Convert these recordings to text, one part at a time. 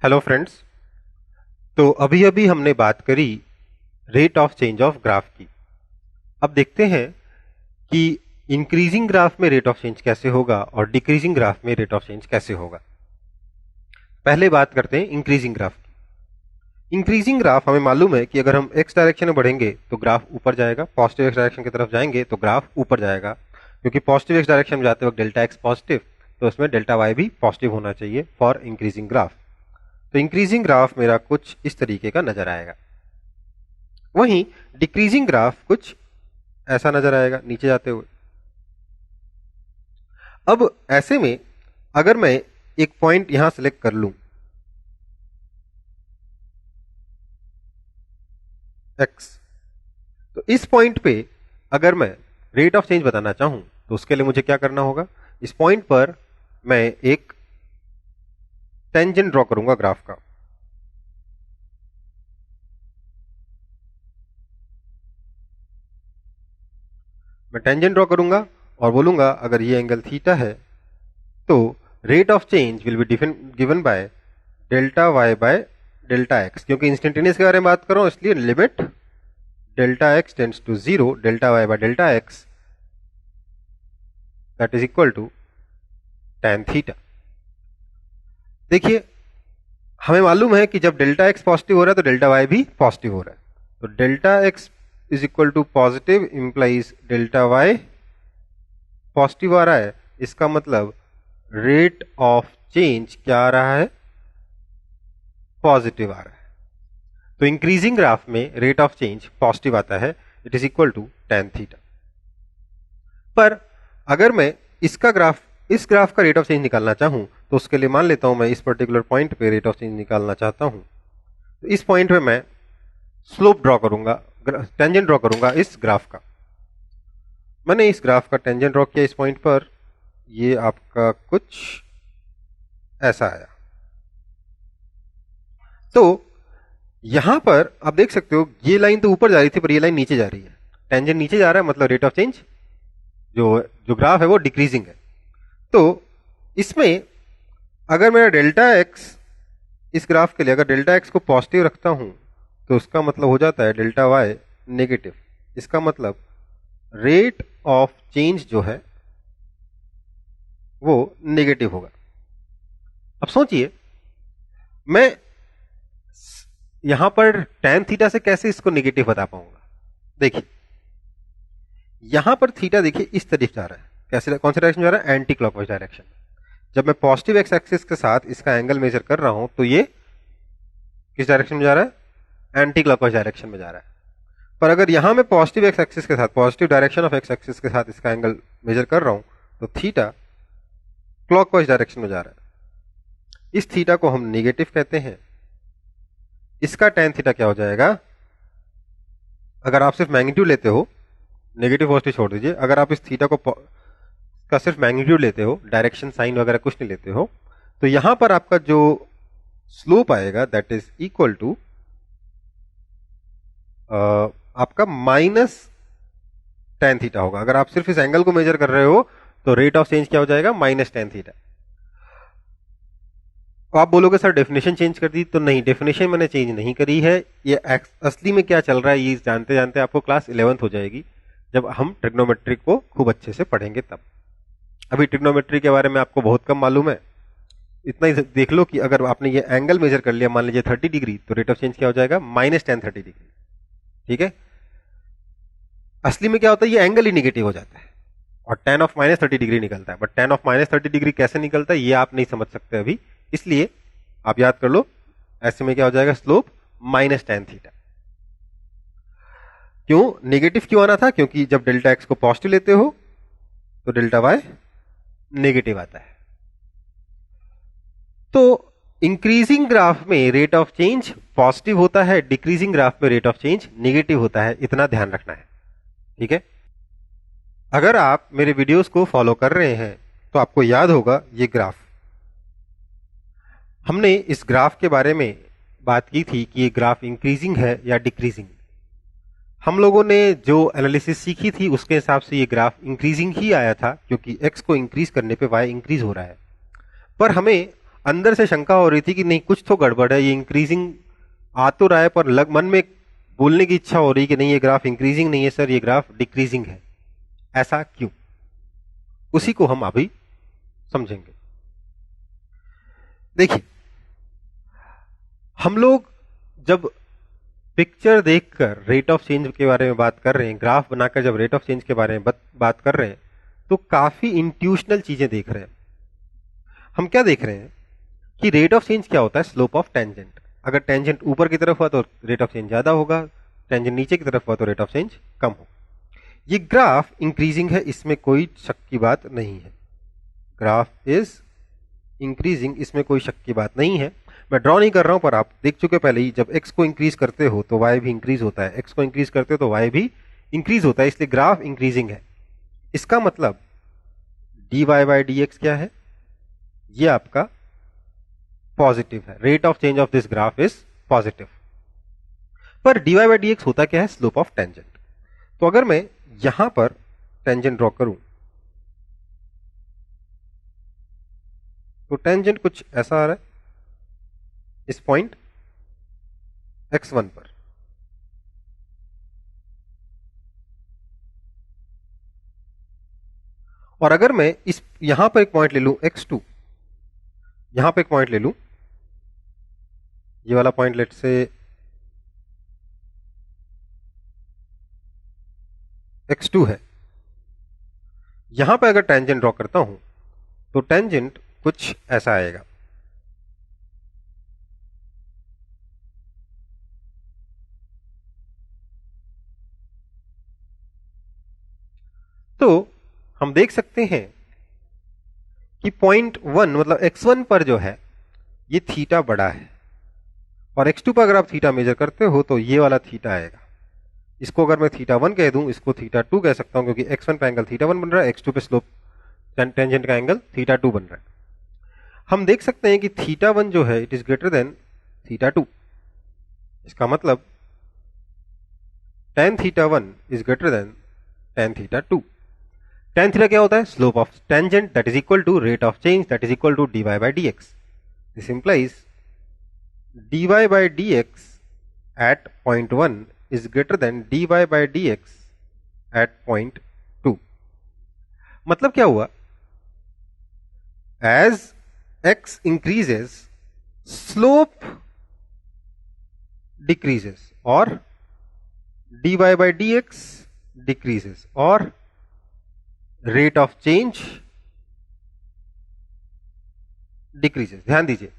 Hello friends. तो अभी अभी हमने बात करी rate of change of graph की। अब देखते हैं कि इंक्रीजिंग ग्राफ में रेट ऑफ चेंज कैसे होगा और डिक्रीजिंग ग्राफ में रेट ऑफ चेंज कैसे होगा। पहले बात करते हैं इंक्रीजिंग ग्राफ की। इंक्रीजिंग ग्राफ हमें मालूम है कि अगर हम एक्स डायरेक्शन में बढ़ेंगे तो ग्राफ ऊपर जाएगा, पॉजिटिव एक्स डायरेक्शन की तरफ जाएंगे तो ग्राफ ऊपर जाएगा, क्योंकि पॉजिटिव एक्स डायरेक्शन में जाते वक्त डेल्टा एक्स पॉजिटिव, तो उसमें डेल्टा वाई भी पॉजिटिव होना चाहिए फॉर इंक्रीजिंग ग्राफ। तो इंक्रीजिंग ग्राफ मेरा कुछ इस तरीके का नजर आएगा। वहीं डिक्रीजिंग ग्राफ कुछ ऐसा नजर आएगा नीचे जाते हुए। अब ऐसे में अगर मैं एक पॉइंट यहां सेलेक्ट कर लूं x, तो इस पॉइंट पे अगर मैं रेट ऑफ चेंज बताना चाहूं तो उसके लिए मुझे क्या करना होगा। इस पॉइंट पर मैं एक टेंजेंट ड्रॉ करूंगा ग्राफ का। मैं टेंजेंट ड्रॉ करूंगा और बोलूंगा अगर ये एंगल थीटा है तो rate of change will be given by delta y by delta x, क्योंकि इंस्टेंटेनियस के बारे में बात कर रहा हूं इसलिए limit delta x tends to 0 delta y by delta x that is equal to tan theta. देखिए हमें मालूम है कि जब डेल्टा एक्स पॉजिटिव हो रहा है तो डेल्टा वाई भी पॉजिटिव हो रहा है, तो delta X is equal to positive implies delta Y positive आ रहा है। इसका मतलब रेट ऑफ चेंज क्या आ रहा है, पॉजिटिव आ रहा है। तो इंक्रीजिंग ग्राफ में रेट ऑफ चेंज पॉजिटिव आता है, it is equal to tan theta. पर अगर मैं इस ग्राफ का रेट ऑफ चेंज निकालना चाहूं तो उसके लिए मान लेता हूं मैं इस पर्टिकुलर पॉइंट पे रेट ऑफ चेंज निकालना चाहता हूं, तो इस पॉइंट पे मैं स्लोप ड्रॉ करूंगा, टेंजेंट ड्रॉ करूंगा इस ग्राफ का। मैंने इस ग्राफ का टेंजेंट ड्रॉ किया इस पॉइंट पर, ये आपका कुछ ऐसा आया। तो यहां पर आप देख सकते हो ये लाइन तो ऊपर जा रही थी पर ये लाइन नीचे जा रही है, टेंजेंट नीचे जा रहा है, मतलब रेट ऑफ चेंज जो ग्राफ है वो डिक्रीजिंग है। तो इसमें अगर मेरा डेल्टा एक्स इस ग्राफ के लिए अगर डेल्टा एक्स को पॉजिटिव रखता हूं तो उसका मतलब हो जाता है डेल्टा वाई नेगेटिव। इसका मतलब रेट ऑफ चेंज जो है वो नेगेटिव होगा। अब सोचिए मैं यहां पर tan थीटा से कैसे इसको नेगेटिव बता पाऊंगा। देखिए यहां पर थीटा देखिए इस तरफ जा रहा है, कैसे कौन से डायरेक्शन जा रहा है, एंटी क्लॉकवाइज डायरेक्शन। जब मैं पॉजिटिव एक्स एक्सिस के साथ इसका एंगल मेजर कर रहा हूं तो ये किस डायरेक्शन में जा रहा है, एंटी क्लॉकवाइज डायरेक्शन में जा रहा है। पर अगर यहां मैं पॉजिटिव एक्स एक्सिस के साथ positive direction of x axis के साथ इसका एंगल मेजर कर रहा हूं तो थीटा क्लॉकवाइज डायरेक्शन में जा रहा है। इस थीटा को हम नेगेटिव कहते हैं। इसका tan थीटा क्या हो जाएगा, अगर आप सिर्फ मैग्नीट्यूड लेते हो, नेगेटिव पॉजिटिव छोड़ दीजिए, अगर आप इस थीटा को का सिर्फ मैग्नीट्यूड लेते हो, डायरेक्शन साइन वगैरह कुछ नहीं लेते हो, तो यहां पर आपका जो स्लोप आएगा दैट इज इक्वल टू आपका माइनस tan थीटा होगा। अगर आप सिर्फ इस एंगल को मेजर कर रहे हो तो रेट ऑफ चेंज क्या हो जाएगा, माइनस tan थीटा। आप बोलोगे सर डेफिनेशन चेंज कर दी, तो नहीं, डेफिनेशन मैंने चेंज नहीं करी है। ये असली में क्या चल रहा है ये जानते जानते आपको क्लास 11th हो जाएगी, जब हम ट्रिग्नोमेट्री को खूब अच्छे से पढ़ेंगे तब। अभी ट्रिग्नोमेट्री के बारे में आपको बहुत कम मालूम है। इतना ही देख लो कि अगर आपने ये एंगल मेजर कर लिया मान लीजिए 30 डिग्री, तो रेट ऑफ चेंज क्या हो जाएगा, माइनस tan 30 डिग्री। ठीक है, असली में क्या होता है, ये एंगल ही निगेटिव हो जाता है और tan ऑफ माइनस 30 डिग्री निकलता है। But tan of minus 30 degree कैसे निकलता है ये आप नहीं समझ सकते अभी, इसलिए आप याद कर लो ऐसे में क्या हो जाएगा, स्लोप माइनस tan थीटा। क्यों नेगेटिव क्यों आना था, क्योंकि जब डेल्टा एक्स को पॉजिटिव लेते हो तो डेल्टा वाई नेगेटिव आता है। तो इंक्रीजिंग ग्राफ में रेट ऑफ चेंज पॉजिटिव होता है, डिक्रीजिंग ग्राफ में रेट ऑफ चेंज नेगेटिव होता है, इतना ध्यान रखना है। ठीक है, अगर आप मेरे वीडियोस को फॉलो कर रहे हैं तो आपको याद होगा ये ग्राफ, हमने इस ग्राफ के बारे में बात की थी कि ये ग्राफ इंक्रीजिंग है या डिक्रीजिंग। हम लोगों ने जो एनालिसिस सीखी थी उसके हिसाब से ये ग्राफ इंक्रीजिंग ही आया था, क्योंकि x को इंक्रीज करने पे y इंक्रीज हो रहा है। पर हमें अंदर से शंका हो रही थी कि नहीं कुछ तो गड़बड़ है, ये इंक्रीजिंग आ तो रहा है पर मन में बोलने की इच्छा हो रही कि नहीं ये ग्राफ इंक्रीजिंग नहीं है सर, ये ग्राफ डिक्रीजिंग है। ऐसा क्यों? उसी को हम अभी समझेंगे। देखिए, हम लोग जब पिक्चर देखकर रेट ऑफ चेंज के बारे में बात कर रहे हैं, ग्राफ बनाकर जब रेट ऑफ चेंज के बारे में बात कर रहे हैं, तो काफी इंट्यूशनल चीजें देख रहे हैं। हम क्या देख रहे हैं कि रेट ऑफ चेंज क्या होता है? Slope of tangent. अगर टेंजेंट ऊपर की तरफ हुआ तो रेट ऑफ चेंज ज्यादा होगा, टेंजेंट नीचे की तरफ हुआ तो रेट ऑफ चेंज कम हो। ये ग्राफ इंक्रीजिंग है, इसमें कोई शक की बात नहीं है। ग्राफ इज इंक्रीजिंग, इसमें कोई शक की बात नहीं है। मैं ड्रॉ नहीं कर रहा हूं पर आप देख चुके पहले ही, जब x को इंक्रीज करते हो तो y भी इंक्रीज होता है, x को इंक्रीज करते हो तो y भी इंक्रीज होता है, इसलिए ग्राफ इंक्रीजिंग है। इसका मतलब dy बाई dx क्या है? ये आपका पॉजिटिव है। Rate of change of this graph is positive. पर dy बाई dx होता क्या है? Slope of tangent. तो अगर मैं यहां पर टेंजेंट ड्रॉ करूं तो टेंजेंट कुछ ऐसा आ रहा है इस पॉइंट x1 पर। और अगर मैं इस यहां पर एक पॉइंट ले लूं x2, यहां पे एक पॉइंट ले लूं, ये वाला पॉइंट लेट से x2 है, यहां पे अगर टेंजेंट ड्रॉ करता हूं तो टेंजेंट कुछ ऐसा आएगा। तो हम देख सकते हैं कि पॉइंट 1 मतलब x1 पर जो है ये थीटा बड़ा है, और x2 पर अगर आप थीटा मेजर करते हो तो ये वाला थीटा आएगा। इसको अगर मैं थीटा 1 कह दूं, इसको थीटा 2 कह सकता हूं, क्योंकि x1 पे एंगल थीटा 1 बन रहा है, x2 पे स्लोप टेंजेंट का एंगल थीटा 2 बन रहा है। हम देख सकते हैं कि थीटा 1 जो है it is greater than theta 2। इसका मतलब tan theta 1 is greater than tan theta 2। tan theta क्या होता है? Slope of tangent that is equal to rate of change that is equal to dy by dx। This implies dy by dx at point 1 is greater than dy by dx at point 2। मतलब क्या हुआ? as x increases slope decreases और dy by dx decreases और rate of change decreases। ध्यान दीजिए,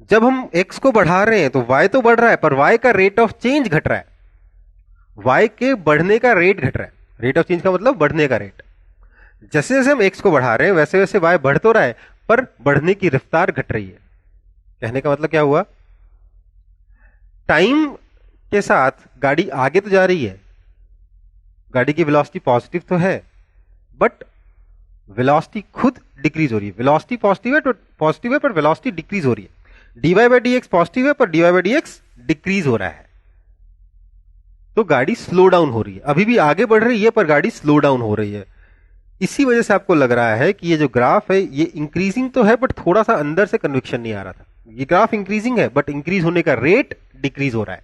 जब हम x को बढ़ा रहे हैं तो y तो बढ़ रहा है पर y का रेट ऑफ चेंज घट रहा है, y के बढ़ने का रेट घट रहा है। रेट ऑफ चेंज का मतलब बढ़ने का रेट। जैसे जैसे हम x को बढ़ा रहे हैं वैसे वैसे y बढ़ तो रहा है पर बढ़ने की रफ्तार घट रही है। कहने का मतलब क्या हुआ? टाइम के साथ गाड़ी आगे तो जा रही है, गाड़ी की वेलोसिटी पॉजिटिव तो है, बट वेलोसिटी खुद डिक्रीज हो रही है। वेलोसिटी पॉजिटिव है पर वेलोसिटी डिक्रीज हो रही है। dy बाई dx पॉजिटिव है पर dy बाई dx डिक्रीज हो रहा है, तो गाड़ी स्लो डाउन हो रही है। अभी भी आगे बढ़ रही है पर गाड़ी स्लो डाउन हो रही है। इसी वजह से आपको लग रहा है कि ये जो ग्राफ है ये इंक्रीजिंग तो है बट थोड़ा सा अंदर से कन्विक्शन नहीं आ रहा था। ये ग्राफ इंक्रीजिंग है बट इंक्रीज होने का रेट डिक्रीज हो रहा है।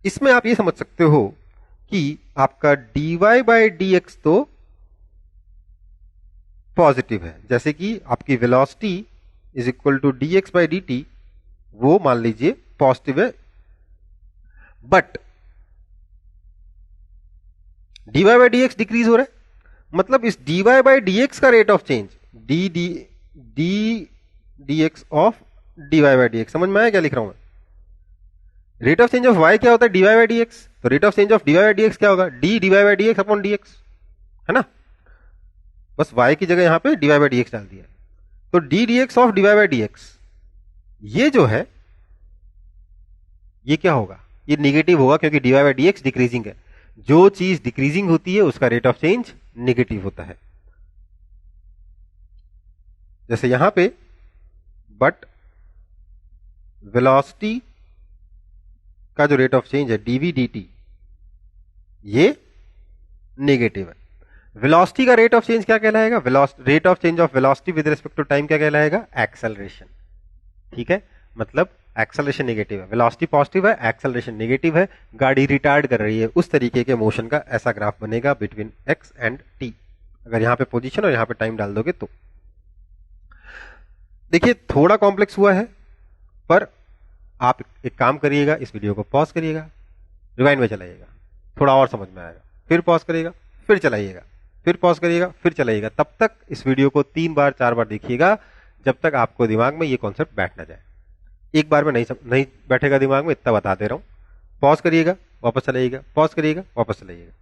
इसमें आप ये समझ सकते हो कि आपका dy बाई dx तो पॉजिटिव है, जैसे कि आपकी velocity is equal to dx by dt, वो मान लीजिए पॉजिटिव है, but dy by dx decrease हो रहा है। मतलब इस dy बाई dx का rate of change dx of dy by dx, समझ में आया क्या लिख रहा हूं मैं? Rate of change of y क्या होता है? dy by dx। तो rate of change of dy by dx क्या होगा? dy by dx upon dx, है ना? बस y की जगह यहां पे dy बाई dx डाल दिया। तो dx of dy by dx ये जो है ये क्या होगा? ये निगेटिव होगा, क्योंकि dy बाई dx डिक्रीजिंग है। जो चीज डिक्रीजिंग होती है उसका रेट ऑफ चेंज निगेटिव होता है। जैसे यहां पे, बट वेलोसिटी का जो रेट ऑफ चेंज है dv dt ये नेगेटिव है। वेलोसिटी का रेट ऑफ चेंज क्या कहलाएगा? Rate of change of velocity with respect to time क्या कहलाएगा? एक्सेलरेशन। ठीक है, मतलब एक्सेलरेशन नेगेटिव है, वेलोसिटी पॉजिटिव है, एक्सेलरेशन नेगेटिव है, गाड़ी रिटार्ड कर रही है, उस तरीके के मोशन का ऐसा ग्राफ बनेगा बिटवीन एक्स एंड टी। अगर यहां पे पोजीशन और यहां पे टाइम डाल दोगे तो देखिए थोड़ा कॉम्प्लेक्स हुआ है, पर आप एक काम करिएगा, इस वीडियो को पॉज करिएगा, रिवाइंड में चलाइएगा, थोड़ा और समझ में आएगा, फिर पॉज करिएगा, फिर चलाइएगा, फिर पॉज करिएगा, फिर चलाइएगा। तब तक इस वीडियो को 3 बार 4 बार देखिएगा, जब तक आपको दिमाग में ये कॉन्सेप्ट बैठ ना जाए। एक बार में नहीं बैठेगा दिमाग में, इतना बता दे रहा हूं। पॉज करिएगा, वापस चलाइएगा, पॉज करिएगा, वापस चलाइएगा।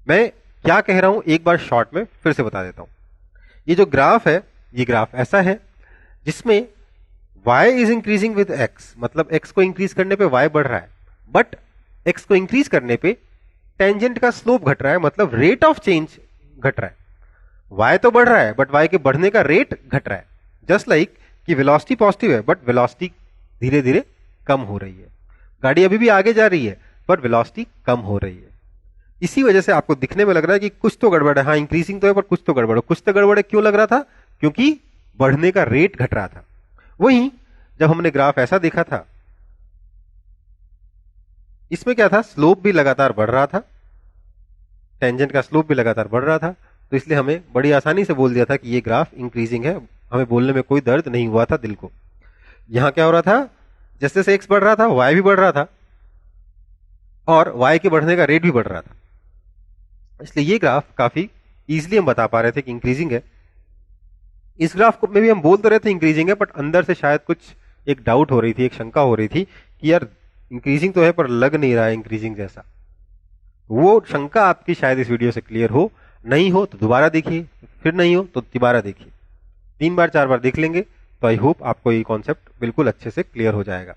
मैं क्या कह रहा हूं एक बार शॉर्ट में फिर से बता देता हूं। ये जो ग्राफ है, ये ग्राफ ऐसा है जिसमें y is increasing with x, मतलब x को इंक्रीज करने पे y बढ़ रहा है, बट x को इंक्रीज करने पे टेंजेंट का स्लोप घट रहा है, मतलब रेट ऑफ चेंज घट रहा है। y तो बढ़ रहा है बट y के बढ़ने का रेट घट रहा है। जस्ट लाइक कि वेलोसिटी पॉजिटिव है बट वेलोसिटी धीरे धीरे कम हो रही है। गाड़ी अभी भी आगे जा रही है पर वेलोसिटी कम हो रही है। इसी वजह से आपको दिखने में लग रहा है कि कुछ तो गड़बड़ है। हाँ, इंक्रीजिंग तो है पर कुछ तो गड़बड़ है। कुछ तो गड़बड़ है क्यों लग रहा था? क्योंकि बढ़ने का रेट घट रहा था। वहीं जब हमने ग्राफ ऐसा देखा था, इसमें क्या था? स्लोप भी लगातार बढ़ रहा था, टेंजेंट का स्लोप भी लगातार बढ़ रहा था, तो इसलिए हमें बड़ी आसानी से बोल दिया था कि ये ग्राफ इंक्रीजिंग है। हमें बोलने में कोई दर्द नहीं हुआ था दिल को। यहां क्या हो रहा था? जैसे जैसे एक्स बढ़ रहा था वाई भी बढ़ रहा था और वाई के बढ़ने का रेट भी बढ़ रहा था। इसलिए ये ग्राफ काफी इजीली हम बता पा रहे थे कि इंक्रीजिंग है। इस ग्राफ को में भी हम बोल तो रहे थे इंक्रीजिंग है, बट अंदर से शायद कुछ एक डाउट हो रही थी, एक शंका हो रही थी कि यार इंक्रीजिंग तो है पर लग नहीं रहा है इंक्रीजिंग जैसा। वो शंका आपकी शायद इस वीडियो से क्लियर हो। नहीं हो तो दोबारा देखिए, फिर नहीं हो तो दोबारा देखिए। 3 बार 4 बार देख लेंगे तो आई होप आपको ये कॉन्सेप्ट बिल्कुल अच्छे से क्लियर हो जाएगा।